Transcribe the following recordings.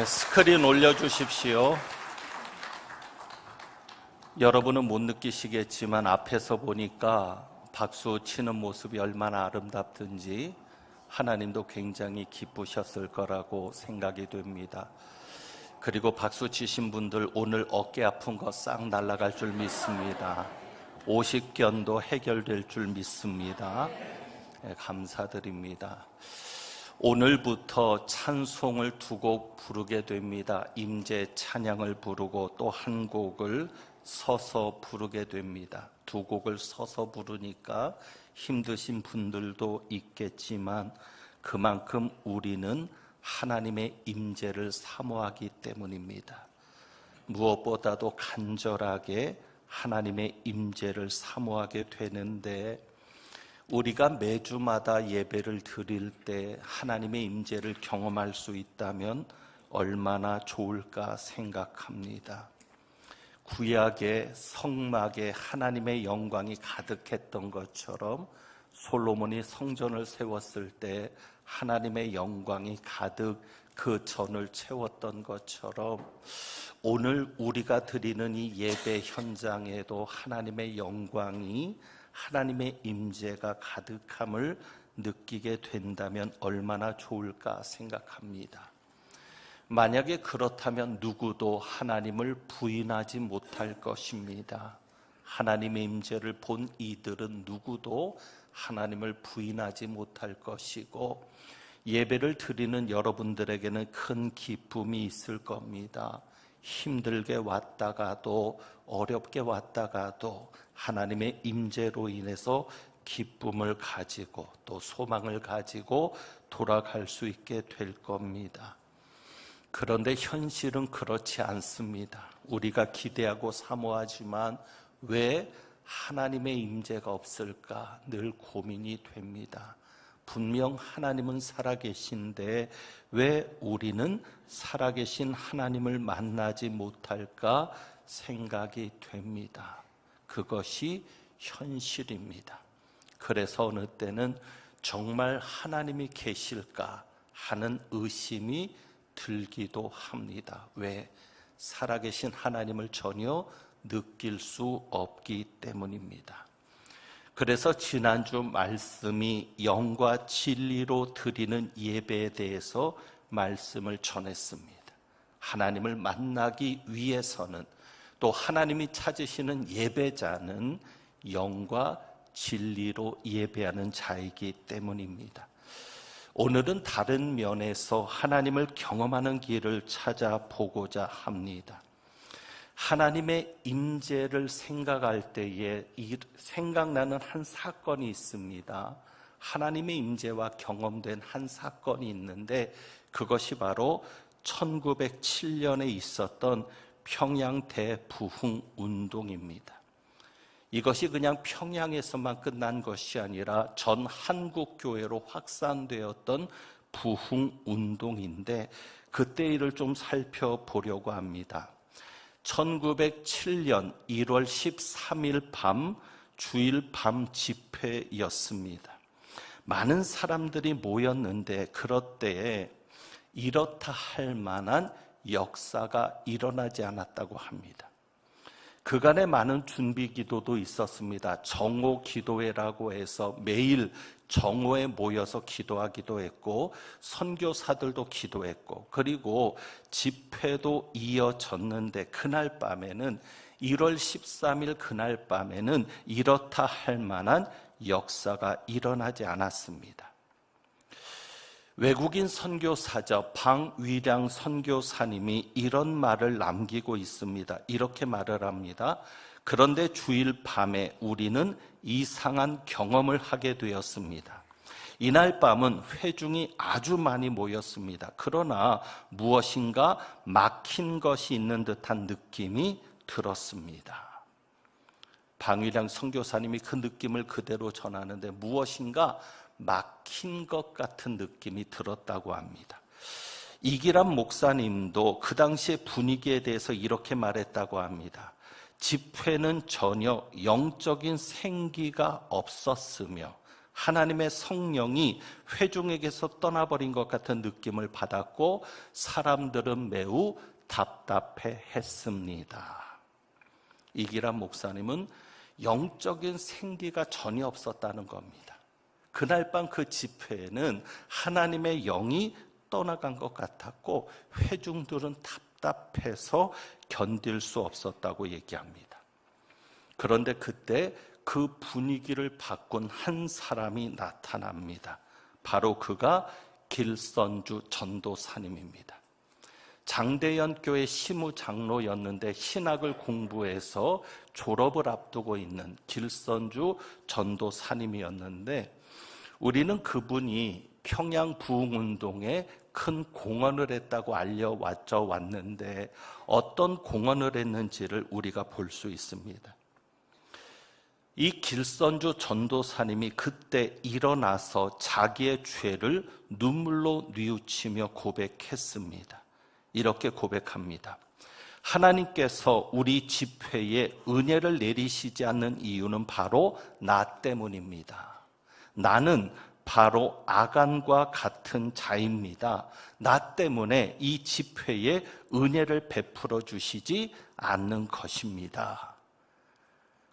스크린 올려주십시오. 여러분은 못 느끼시겠지만 앞에서 보니까 박수 치는 모습이 얼마나 아름답든지 하나님도 굉장히 기쁘셨을 거라고 생각이 됩니다. 그리고 박수 치신 분들 오늘 어깨 아픈 거 싹 날아갈 줄 믿습니다. 오십견도 해결될 줄 믿습니다. 감사드립니다. 오늘부터 찬송을 두 곡 부르게 됩니다. 임재 찬양을 부르고 또 한 곡을 서서 부르게 됩니다. 두 곡을 서서 부르니까 힘드신 분들도 있겠지만 그만큼 우리는 하나님의 임재를 사모하기 때문입니다. 무엇보다도 간절하게 하나님의 임재를 사모하게 되는데 우리가 매주마다 예배를 드릴 때 하나님의 임재를 경험할 수 있다면 얼마나 좋을까 생각합니다. 구약의 성막에 하나님의 영광이 가득했던 것처럼 솔로몬이 성전을 세웠을 때 하나님의 영광이 가득 그 전을 채웠던 것처럼 오늘 우리가 드리는 이 예배 현장에도 하나님의 영광이 하나님의 임재가 가득함을 느끼게 된다면 얼마나 좋을까 생각합니다. 만약에 그렇다면 누구도 하나님을 부인하지 못할 것입니다. 하나님의 임재를 본 이들은 누구도 하나님을 부인하지 못할 것이고 예배를 드리는 여러분들에게는 큰 기쁨이 있을 겁니다. 힘들게 왔다가도 어렵게 왔다가도 하나님의 임재로 인해서 기쁨을 가지고 또 소망을 가지고 돌아갈 수 있게 될 겁니다. 그런데 현실은 그렇지 않습니다. 우리가 기대하고 사모하지만 왜 하나님의 임재가 없을까 늘 고민이 됩니다. 분명 하나님은 살아계신데 왜 우리는 살아계신 하나님을 만나지 못할까 생각이 됩니다. 그것이 현실입니다. 그래서 어느 때는 정말 하나님이 계실까 하는 의심이 들기도 합니다. 왜? 살아계신 하나님을 전혀 느낄 수 없기 때문입니다. 그래서 지난주 말씀이 영과 진리로 드리는 예배에 대해서 말씀을 전했습니다. 하나님을 만나기 위해서는 또 하나님이 찾으시는 예배자는 영과 진리로 예배하는 자이기 때문입니다. 오늘은 다른 면에서 하나님을 경험하는 길을 찾아보고자 합니다. 하나님의 임재를 생각할 때에 생각나는 한 사건이 있습니다. 하나님의 임재와 경험된 한 사건이 있는데 그것이 바로 1907년에 있었던 평양 대부흥 운동입니다. 이것이 그냥 평양에서만 끝난 것이 아니라 전 한국 교회로 확산되었던 부흥 운동인데 그때 일을 좀 살펴보려고 합니다. 1907년 1월 13일 밤 주일 밤 집회였습니다. 많은 사람들이 모였는데 그럴 때에 이렇다 할 만한 역사가 일어나지 않았다고 합니다. 그간에 많은 준비 기도도 있었습니다. 정오 기도회라고 해서 매일 정오에 모여서 기도하기도 했고 선교사들도 기도했고 그리고 집회도 이어졌는데 그날 밤에는 1월 13일 그날 밤에는 이렇다 할 만한 역사가 일어나지 않았습니다. 외국인 선교사죠. 방위량 선교사님이 이런 말을 남기고 있습니다. 이렇게 말을 합니다. 그런데 주일 밤에 우리는 이상한 경험을 하게 되었습니다. 이날 밤은 회중이 아주 많이 모였습니다. 그러나 무엇인가 막힌 것이 있는 듯한 느낌이 들었습니다. 방위량 선교사님이 그 느낌을 그대로 전하는데 무엇인가 막힌 것 같은 느낌이 들었다고 합니다. 이기람 목사님도 그 당시의 분위기에 대해서 이렇게 말했다고 합니다. 집회는 전혀 영적인 생기가 없었으며 하나님의 성령이 회중에게서 떠나버린 것 같은 느낌을 받았고 사람들은 매우 답답해했습니다. 이기란 목사님은 영적인 생기가 전혀 없었다는 겁니다. 그날 밤 그 집회에는 하나님의 영이 떠나간 것 같았고 회중들은 답답해서 견딜 수 없었다고 얘기합니다. 그런데 그때 그 분위기를 바꾼 한 사람이 나타납니다. 바로 그가 길선주 전도사님입니다. 장대연 교회 시무장로였는데 신학을 공부해서 졸업을 앞두고 있는 길선주 전도사님이었는데 우리는 그분이 평양 부흥운동에 큰 공헌을 했다고 왔는데 어떤 공헌을 했는지를 우리가 볼 수 있습니다. 이 길선주 전도사님이 그때 일어나서 자기의 죄를 눈물로 뉘우치며 고백했습니다. 이렇게 고백합니다. 하나님께서 우리 집회에 은혜를 내리시지 않는 이유는 바로 나 때문입니다. 나는 바로 아간과 같은 자입니다. 나 때문에 이 집회에 은혜를 베풀어 주시지 않는 것입니다.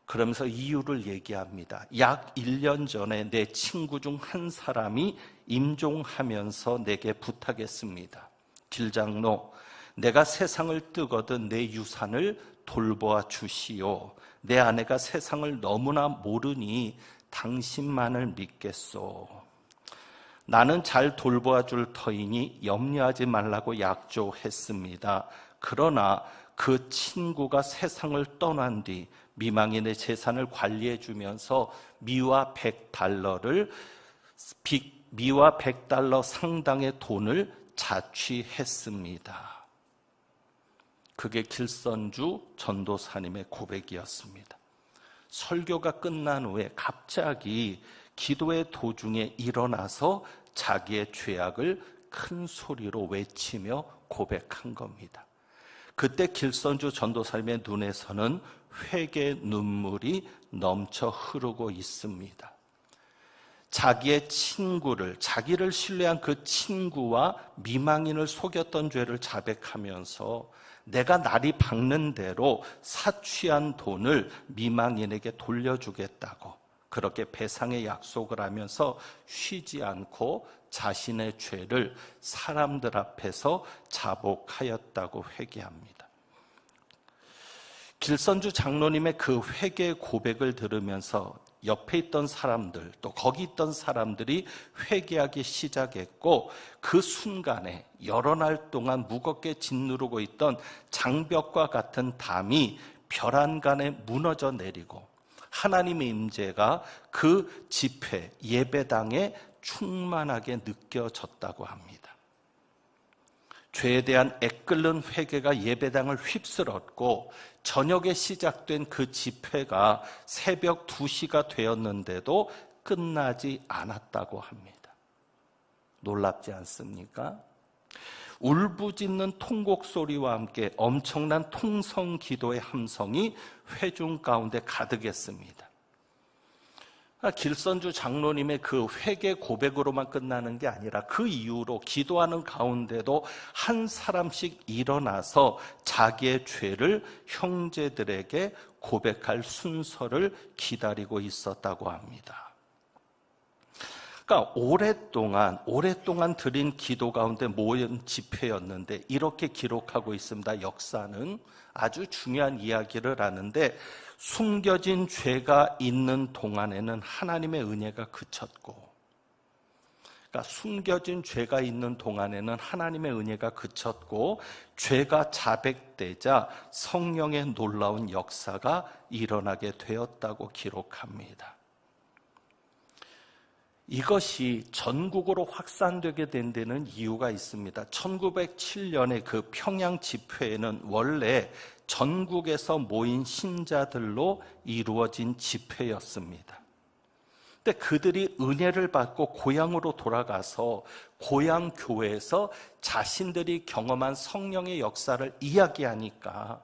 그러면서 이유를 얘기합니다. 약 1년 전에 내 친구 중 한 사람이 임종하면서 내게 부탁했습니다. 길장로, 내가 세상을 뜨거든 내 유산을 돌보아 주시오. 내 아내가 세상을 너무나 모르니 당신만을 믿겠소. 나는 잘 돌보아 줄 터이니 염려하지 말라고 약조했습니다. 그러나 그 친구가 세상을 떠난 뒤 미망인의 재산을 관리해 주면서 미화 100달러 상당의 돈을 자취했습니다. 그게 길선주 전도사님의 고백이었습니다. 설교가 끝난 후에 갑자기 기도의 도중에 일어나서 자기의 죄악을 큰 소리로 외치며 고백한 겁니다. 그때 길선주 전도사님의 눈에서는 회개 눈물이 넘쳐 흐르고 있습니다. 자기의 친구를, 자기를 신뢰한 그 친구와 미망인을 속였던 죄를 자백하면서 내가 날이 밝는 대로 사취한 돈을 미망인에게 돌려주겠다고 그렇게 배상의 약속을 하면서 쉬지 않고 자신의 죄를 사람들 앞에서 자복하였다고 회개합니다. 길선주 장로님의 그 회개 고백을 들으면서 옆에 있던 사람들, 또 거기 있던 사람들이 회개하기 시작했고 그 순간에 여러 날 동안 무겁게 짓누르고 있던 장벽과 같은 담이 벼랑간에 무너져 내리고 하나님의 임재가 그 집회, 예배당에 충만하게 느껴졌다고 합니다. 죄에 대한 애끓는 회개가 예배당을 휩쓸었고 저녁에 시작된 그 집회가 새벽 2시가 되었는데도 끝나지 않았다고 합니다. 놀랍지 않습니까? 울부짖는 통곡 소리와 함께 엄청난 통성 기도의 함성이 회중 가운데 가득했습니다. 길선주 장로님의 그 회개 고백으로만 끝나는 게 아니라 그 이후로 기도하는 가운데도 한 사람씩 일어나서 자기의 죄를 형제들에게 고백할 순서를 기다리고 있었다고 합니다. 그러니까 오랫동안 드린 기도 가운데 모인 집회였는데 이렇게 기록하고 있습니다. 역사는 아주 중요한 이야기를 하는데 숨겨진 죄가 있는 동안에는 하나님의 은혜가 그쳤고, 그러니까 숨겨진 죄가 있는 동안에는 하나님의 은혜가 그쳤고 죄가 자백되자 성령의 놀라운 역사가 일어나게 되었다고 기록합니다. 이것이 전국으로 확산되게 된 데는 이유가 있습니다. 1907년에 그 평양 집회에는 원래 전국에서 모인 신자들로 이루어진 집회였습니다. 근데 그들이 은혜를 받고 고향으로 돌아가서 고향 교회에서 자신들이 경험한 성령의 역사를 이야기하니까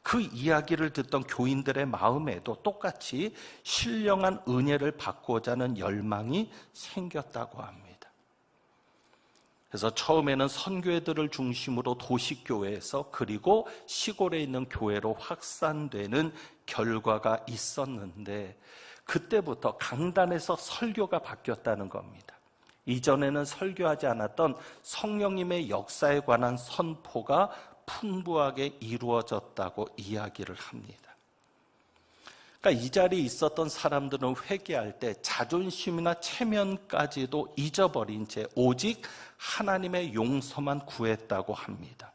그 이야기를 듣던 교인들의 마음에도 똑같이 신령한 은혜를 받고자 하는 열망이 생겼다고 합니다. 그래서 처음에는 선교회들을 중심으로 도시교회에서 그리고 시골에 있는 교회로 확산되는 결과가 있었는데 그때부터 강단에서 설교가 바뀌었다는 겁니다. 이전에는 설교하지 않았던 성령님의 역사에 관한 선포가 풍부하게 이루어졌다고 이야기를 합니다. 그러니까 이 자리에 있었던 사람들은 회개할 때 자존심이나 체면까지도 잊어버린 채 오직 하나님의 용서만 구했다고 합니다.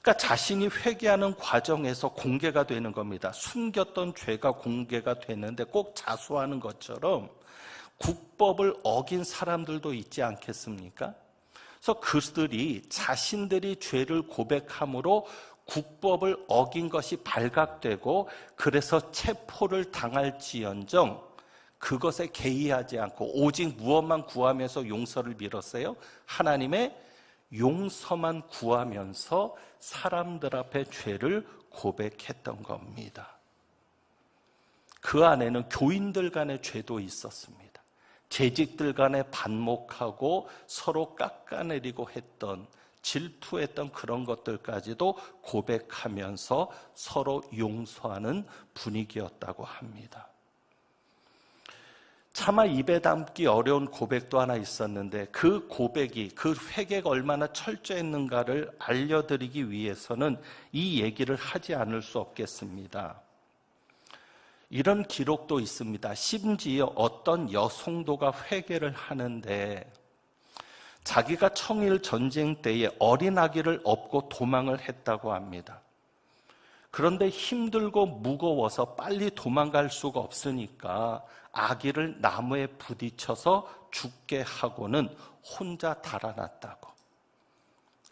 그러니까 자신이 회개하는 과정에서 공개가 되는 겁니다. 숨겼던 죄가 공개가 되는데 꼭 자수하는 것처럼 국법을 어긴 사람들도 있지 않겠습니까? 그래서 그들이 자신들이 죄를 고백함으로 국법을 어긴 것이 발각되고 그래서 체포를 당할지언정 그것에 개의하지 않고 오직 무엇만 구하면서 용서를 빌었어요? 하나님의 용서만 구하면서 사람들 앞에 죄를 고백했던 겁니다. 그 안에는 교인들 간의 죄도 있었습니다. 재직들 간에 반목하고 서로 깎아내리고 했던 질투했던 그런 것들까지도 고백하면서 서로 용서하는 분위기였다고 합니다. 차마 입에 담기 어려운 고백도 하나 있었는데 그 고백이, 그 회개가 얼마나 철저했는가를 알려드리기 위해서는 이 얘기를 하지 않을 수 없겠습니다. 이런 기록도 있습니다. 심지어 어떤 여성도가 회개를 하는데 자기가 청일 전쟁 때에 어린 아기를 업고 도망을 했다고 합니다. 그런데 힘들고 무거워서 빨리 도망갈 수가 없으니까 아기를 나무에 부딪혀서 죽게 하고는 혼자 달아났다고.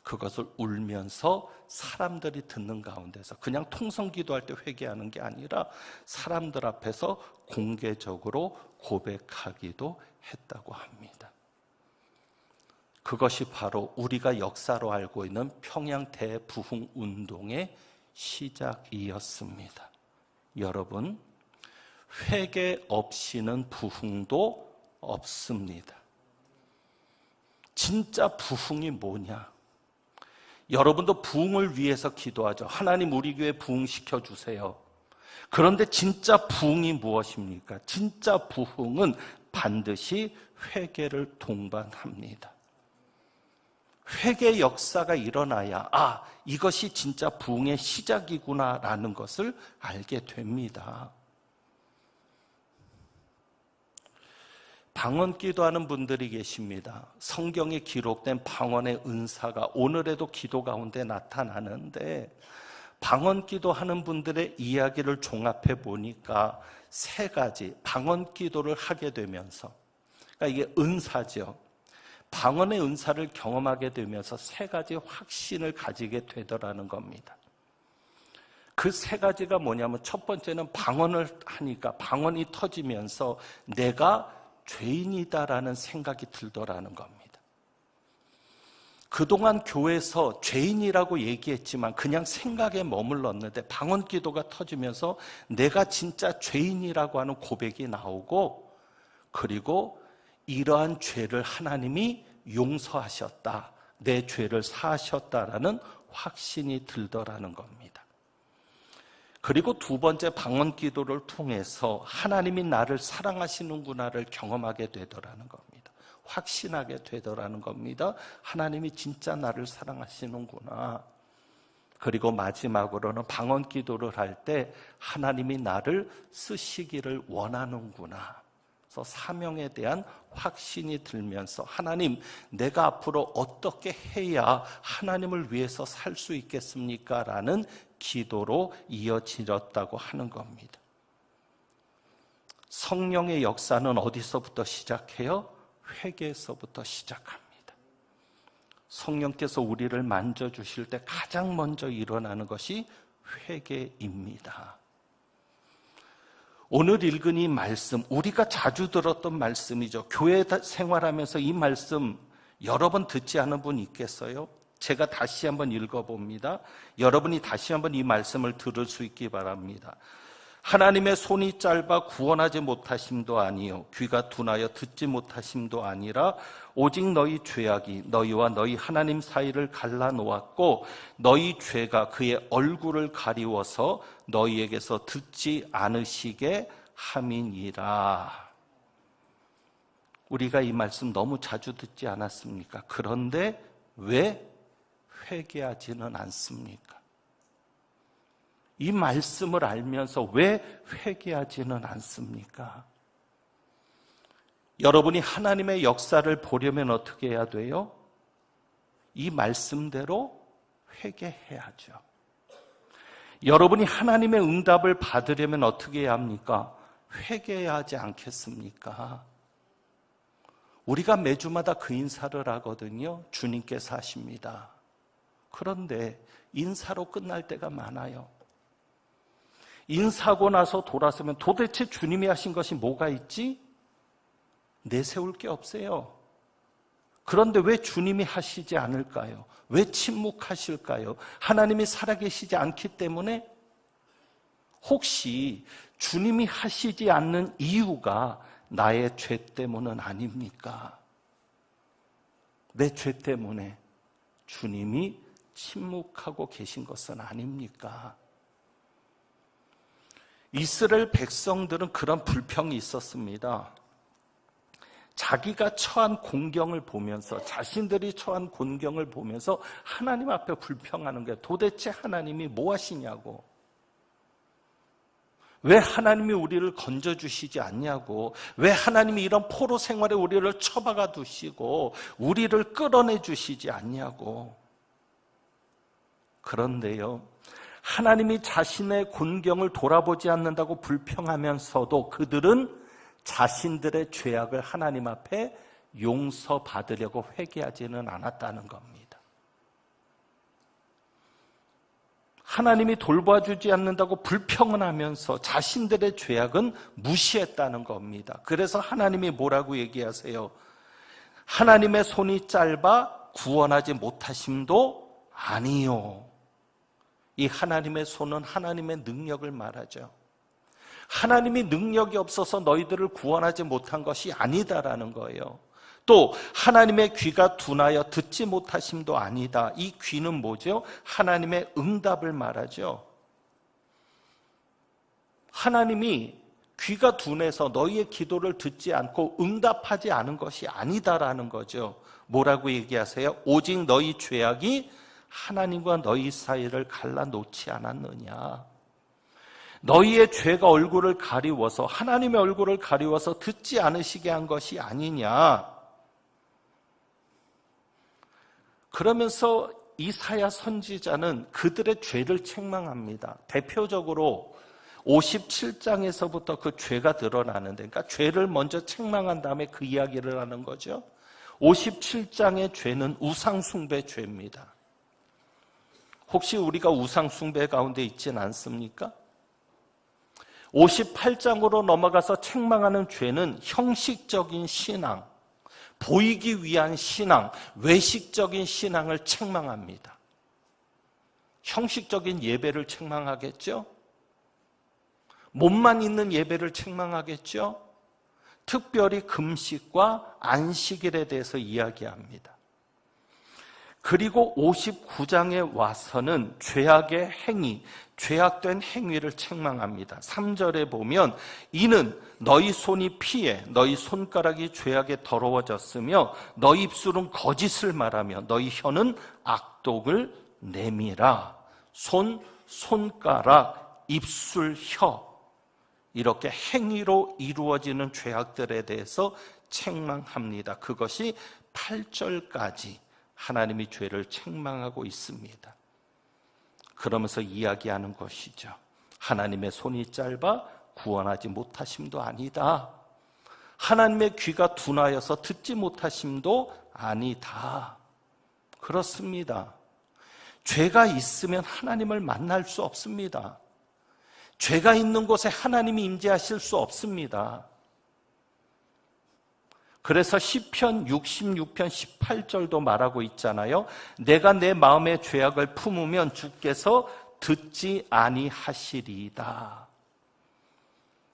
그것을 울면서 사람들이 듣는 가운데서 그냥 통성기도할 때 회개하는 게 아니라 사람들 앞에서 공개적으로 고백하기도 했다고 합니다. 그것이 바로 우리가 역사로 알고 있는 평양 대부흥 운동의 시작이었습니다. 여러분, 회개 없이는 부흥도 없습니다. 진짜 부흥이 뭐냐? 여러분도 부흥을 위해서 기도하죠. 하나님 우리 교회 부흥시켜 주세요. 그런데 진짜 부흥이 무엇입니까? 진짜 부흥은 반드시 회개를 동반합니다. 회개 역사가 일어나야 이것이 진짜 부흥의 시작이구나라는 것을 알게 됩니다. 방언 기도하는 분들이 계십니다. 성경에 기록된 방언의 은사가 오늘에도 기도 가운데 나타나는데 방언 기도하는 분들의 이야기를 종합해 보니까 세 가지 방언 기도를 하게 되면서 그러니까 이게 은사죠. 방언의 은사를 경험하게 되면서 세 가지 확신을 가지게 되더라는 겁니다. 그 세 가지가 뭐냐면 첫 번째는 방언을 하니까 방언이 터지면서 내가 죄인이다라는 생각이 들더라는 겁니다. 그동안 교회에서 죄인이라고 얘기했지만 그냥 생각에 머물렀는데 방언 기도가 터지면서 내가 진짜 죄인이라고 하는 고백이 나오고 그리고 이러한 죄를 하나님이 용서하셨다. 내 죄를 사하셨다라는 확신이 들더라는 겁니다. 그리고 두 번째 방언 기도를 통해서 하나님이 나를 사랑하시는구나를 경험하게 되더라는 겁니다. 확신하게 되더라는 겁니다. 하나님이 진짜 나를 사랑하시는구나. 그리고 마지막으로는 방언 기도를 할 때 하나님이 나를 쓰시기를 원하는구나. 그래서 사명에 대한 확신이 들면서 하나님, 내가 앞으로 어떻게 해야 하나님을 위해서 살 수 있겠습니까? 라는 기도로 이어지었다고 하는 겁니다. 성령의 역사는 어디서부터 시작해요? 회개에서부터 시작합니다. 성령께서 우리를 만져주실 때 가장 먼저 일어나는 것이 회개입니다. 오늘 읽은 이 말씀, 우리가 자주 들었던 말씀이죠. 교회 생활하면서 이 말씀 여러 번 듣지 않은 분 있겠어요? 제가 다시 한번 읽어봅니다. 여러분이 다시 한번 이 말씀을 들을 수 있기 바랍니다. 하나님의 손이 짧아 구원하지 못하심도 아니요 귀가 둔하여 듣지 못하심도 아니라 오직 너희 죄악이 너희와 너희 하나님 사이를 갈라놓았고 너희 죄가 그의 얼굴을 가리워서 너희에게서 듣지 않으시게 함이니라. 우리가 이 말씀 너무 자주 듣지 않았습니까? 그런데 왜 회개하지는 않습니까? 이 말씀을 알면서 왜 회개하지는 않습니까? 여러분이 하나님의 역사를 보려면 어떻게 해야 돼요? 이 말씀대로 회개해야죠. 여러분이 하나님의 응답을 받으려면 어떻게 해야 합니까? 회개해야 하지 않겠습니까? 우리가 매주마다 그 인사를 하거든요. 주님께서 하십니다. 그런데 인사로 끝날 때가 많아요. 인사하고 나서 돌아서면 도대체 주님이 하신 것이 뭐가 있지? 내세울 게 없어요. 그런데 왜 주님이 하시지 않을까요? 왜 침묵하실까요? 하나님이 살아계시지 않기 때문에? 혹시 주님이 하시지 않는 이유가 나의 죄 때문은 아닙니까? 내 죄 때문에 주님이 침묵하고 계신 것은 아닙니까? 이스라엘 백성들은 그런 불평이 있었습니다. 자기가 처한 곤경을 보면서, 자신들이 처한 곤경을 보면서 하나님 앞에 불평하는 거예요. 도대체 하나님이 뭐 하시냐고. 왜 하나님이 우리를 건져주시지 않냐고. 왜 하나님이 이런 포로 생활에 우리를 처박아 두시고 우리를 끌어내 주시지 않냐고. 그런데요, 하나님이 자신의 곤경을 돌아보지 않는다고 불평하면서도 그들은 자신들의 죄악을 하나님 앞에 용서받으려고 회개하지는 않았다는 겁니다. 하나님이 돌봐주지 않는다고 불평은 하면서 자신들의 죄악은 무시했다는 겁니다. 그래서 하나님이 뭐라고 얘기하세요? 하나님의 손이 짧아 구원하지 못하심도 아니요. 이 하나님의 손은 하나님의 능력을 말하죠. 하나님이 능력이 없어서 너희들을 구원하지 못한 것이 아니다라는 거예요. 또 하나님의 귀가 둔하여 듣지 못하심도 아니다. 이 귀는 뭐죠? 하나님의 응답을 말하죠. 하나님이 귀가 둔해서 너희의 기도를 듣지 않고 응답하지 않은 것이 아니다라는 거죠. 뭐라고 얘기하세요? 오직 너희 죄악이 하나님과 너희 사이를 갈라놓지 않았느냐. 너희의 죄가 얼굴을 가리워서, 하나님의 얼굴을 가리워서 듣지 않으시게 한 것이 아니냐. 그러면서 이사야 선지자는 그들의 죄를 책망합니다. 대표적으로 57장에서부터 그 죄가 드러나는데, 그러니까 죄를 먼저 책망한 다음에 그 이야기를 하는 거죠. 57장의 죄는 우상숭배 죄입니다. 혹시 우리가 우상숭배 가운데 있지는 않습니까? 58장으로 넘어가서 책망하는 죄는 형식적인 신앙, 보이기 위한 신앙, 외식적인 신앙을 책망합니다. 형식적인 예배를 책망하겠죠? 몸만 있는 예배를 책망하겠죠? 특별히 금식과 안식일에 대해서 이야기합니다. 그리고 59장에 와서는 죄악의 행위, 죄악된 행위를 책망합니다. 3절에 보면 이는 너희 손이 피해 너희 손가락이 죄악에 더러워졌으며 너희 입술은 거짓을 말하며 너희 혀는 악독을 내밀어. 손가락, 입술, 혀, 이렇게 행위로 이루어지는 죄악들에 대해서 책망합니다. 그것이 8절까지 하나님이 죄를 책망하고 있습니다. 그러면서 이야기하는 것이죠. 하나님의 손이 짧아 구원하지 못하심도 아니다. 하나님의 귀가 둔하여서 듣지 못하심도 아니다. 그렇습니다. 죄가 있으면 하나님을 만날 수 없습니다. 죄가 있는 곳에 하나님이 임재하실 수 없습니다. 그래서 시편 66편 18절도 말하고 있잖아요. 내가 내 마음의 죄악을 품으면 주께서 듣지 아니하시리이다.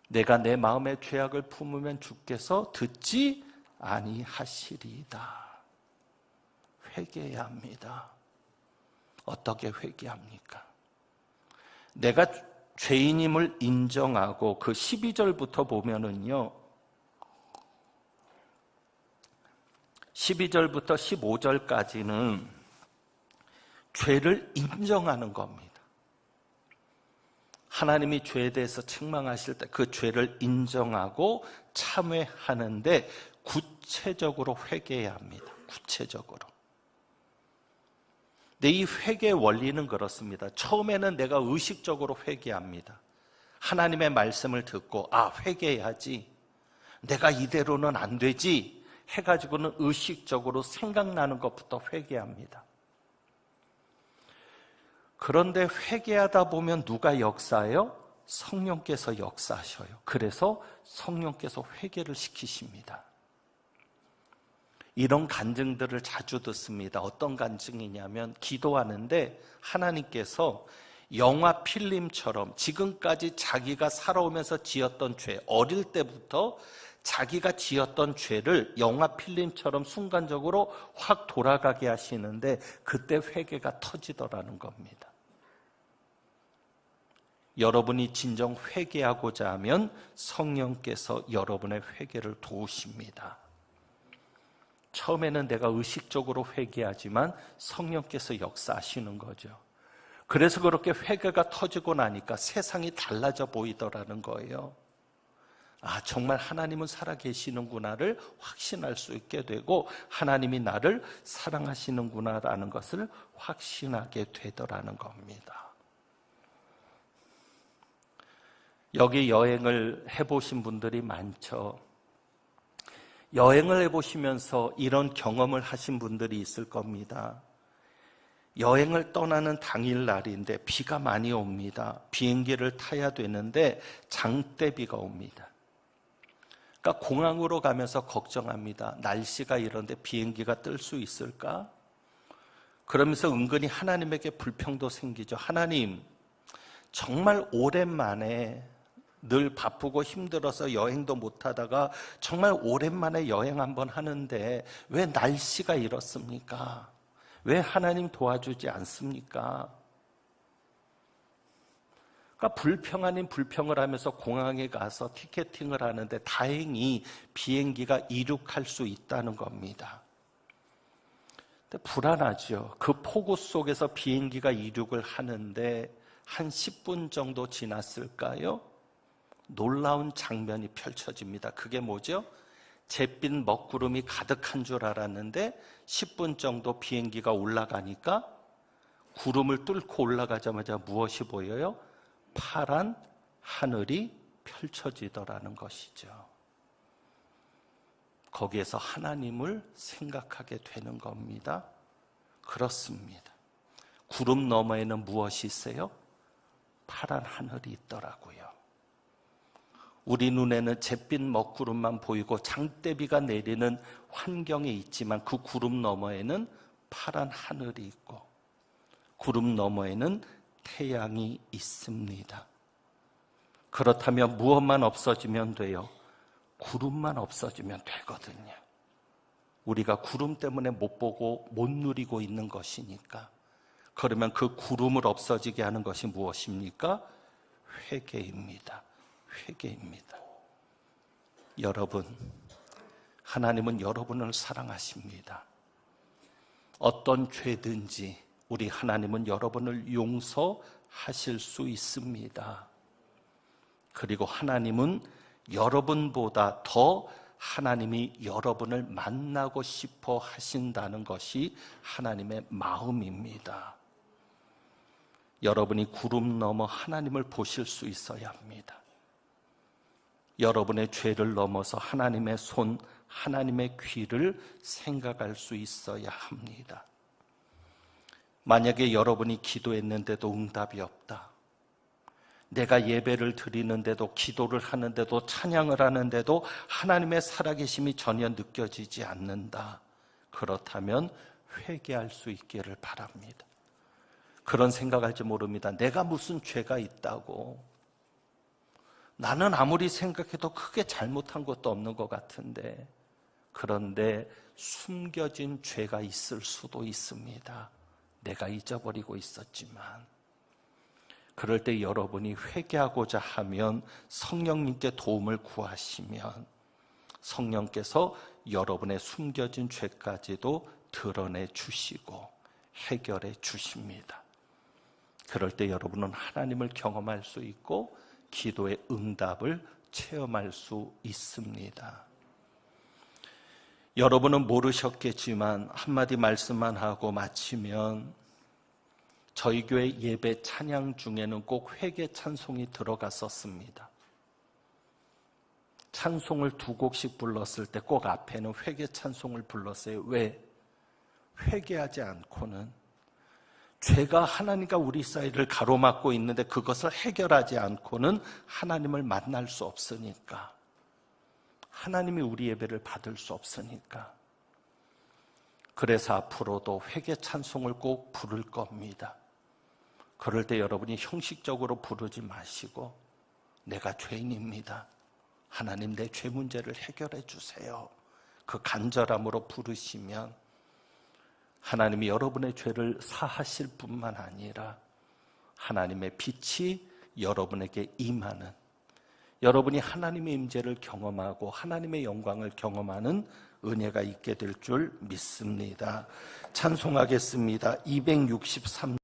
내가 내 마음의 죄악을 품으면 주께서 듣지 아니하시리이다. 회개해야 합니다. 어떻게 회개합니까? 내가 죄인임을 인정하고 그 12절부터 보면은요, 12절부터 15절까지는 죄를 인정하는 겁니다. 하나님이 죄에 대해서 책망하실 때 그 죄를 인정하고 참회하는데 구체적으로 회개해야 합니다. 구체적으로. 근데 이 회개의 원리는 그렇습니다. 처음에는 내가 의식적으로 회개합니다. 하나님의 말씀을 듣고 회개해야지. 내가 이대로는 안 되지. 해가지고는 의식적으로 생각나는 것부터 회개합니다. 그런데 회개하다 보면 누가 역사해요? 성령께서 역사하셔요. 그래서 성령께서 회개를 시키십니다. 이런 간증들을 자주 듣습니다. 어떤 간증이냐면 기도하는데 하나님께서 영화 필름처럼 지금까지 자기가 살아오면서 지었던 죄, 어릴 때부터 자기가 지었던 죄를 영화 필름처럼 순간적으로 확 돌아가게 하시는데 그때 회개가 터지더라는 겁니다. 여러분이 진정 회개하고자 하면 성령께서 여러분의 회개를 도우십니다. 처음에는 내가 의식적으로 회개하지만 성령께서 역사하시는 거죠. 그래서 그렇게 회개가 터지고 나니까 세상이 달라져 보이더라는 거예요. 정말 하나님은 살아계시는구나를 확신할 수 있게 되고 하나님이 나를 사랑하시는구나라는 것을 확신하게 되더라는 겁니다. 여기 여행을 해보신 분들이 많죠. 여행을 해보시면서 이런 경험을 하신 분들이 있을 겁니다. 여행을 떠나는 당일날인데 비가 많이 옵니다. 비행기를 타야 되는데 장대비가 옵니다. 그러니까 공항으로 가면서 걱정합니다. 날씨가 이런데 비행기가 뜰 수 있을까? 그러면서 은근히 하나님에게 불평도 생기죠. 하나님, 정말 오랜만에 늘 바쁘고 힘들어서 여행도 못하다가 정말 오랜만에 여행 한번 하는데 왜 날씨가 이렇습니까? 왜 하나님 도와주지 않습니까? 그러니까 불평 아닌 불평을 하면서 공항에 가서 티켓팅을 하는데 다행히 비행기가 이륙할 수 있다는 겁니다. 근데 불안하죠. 그 폭우 속에서 비행기가 이륙을 하는데 한 10분 정도 지났을까요? 놀라운 장면이 펼쳐집니다. 그게 뭐죠? 잿빛 먹구름이 가득한 줄 알았는데 10분 정도 비행기가 올라가니까 구름을 뚫고 올라가자마자 무엇이 보여요? 파란 하늘이 펼쳐지더라는 것이죠. 거기에서 하나님을 생각하게 되는 겁니다. 그렇습니다. 구름 너머에는 무엇이 있어요? 파란 하늘이 있더라고요. 우리 눈에는 잿빛 먹구름만 보이고 장대비가 내리는 환경에 있지만 그 구름 너머에는 파란 하늘이 있고 구름 너머에는 태양이 있습니다. 그렇다면 무엇만 없어지면 돼요? 구름만 없어지면 되거든요. 우리가 구름 때문에 못 보고 못 누리고 있는 것이니까. 그러면 그 구름을 없어지게 하는 것이 무엇입니까? 회개입니다. 회개입니다. 여러분, 하나님은 여러분을 사랑하십니다. 어떤 죄든지 우리 하나님은 여러분을 용서하실 수 있습니다. 그리고 하나님은 여러분보다 더 하나님이 여러분을 만나고 싶어 하신다는 것이 하나님의 마음입니다. 여러분이 구름 넘어 하나님을 보실 수 있어야 합니다. 여러분의 죄를 넘어서 하나님의 손, 하나님의 귀를 생각할 수 있어야 합니다. 만약에 여러분이 기도했는데도 응답이 없다. 내가 예배를 드리는데도, 기도를 하는데도, 찬양을 하는데도 하나님의 살아계심이 전혀 느껴지지 않는다. 그렇다면 회개할 수 있기를 바랍니다. 그런 생각할지 모릅니다. 내가 무슨 죄가 있다고. 나는 아무리 생각해도 크게 잘못한 것도 없는 것 같은데. 그런데 숨겨진 죄가 있을 수도 있습니다. 내가 잊어버리고 있었지만. 그럴 때 여러분이 회개하고자 하면 성령님께 도움을 구하시면 성령께서 여러분의 숨겨진 죄까지도 드러내 주시고 해결해 주십니다. 그럴 때 여러분은 하나님을 경험할 수 있고 기도의 응답을 체험할 수 있습니다. 여러분은 모르셨겠지만 한마디 말씀만 하고 마치면 저희 교회 예배 찬양 중에는 꼭 회개 찬송이 들어갔었습니다. 찬송을 2곡씩 불렀을 때 꼭 앞에는 회개 찬송을 불렀어요. 왜? 회개하지 않고는, 죄가 하나님과 우리 사이를 가로막고 있는데 그것을 해결하지 않고는 하나님을 만날 수 없으니까, 하나님이 우리 예배를 받을 수 없으니까. 그래서 앞으로도 회개 찬송을 꼭 부를 겁니다. 그럴 때 여러분이 형식적으로 부르지 마시고, 내가 죄인입니다, 하나님 내 죄 문제를 해결해 주세요, 그 간절함으로 부르시면 하나님이 여러분의 죄를 사하실 뿐만 아니라 하나님의 빛이 여러분에게 임하는, 여러분이 하나님의 임재를 경험하고 하나님의 영광을 경험하는 은혜가 있게 될 줄 믿습니다. 찬송하겠습니다. 263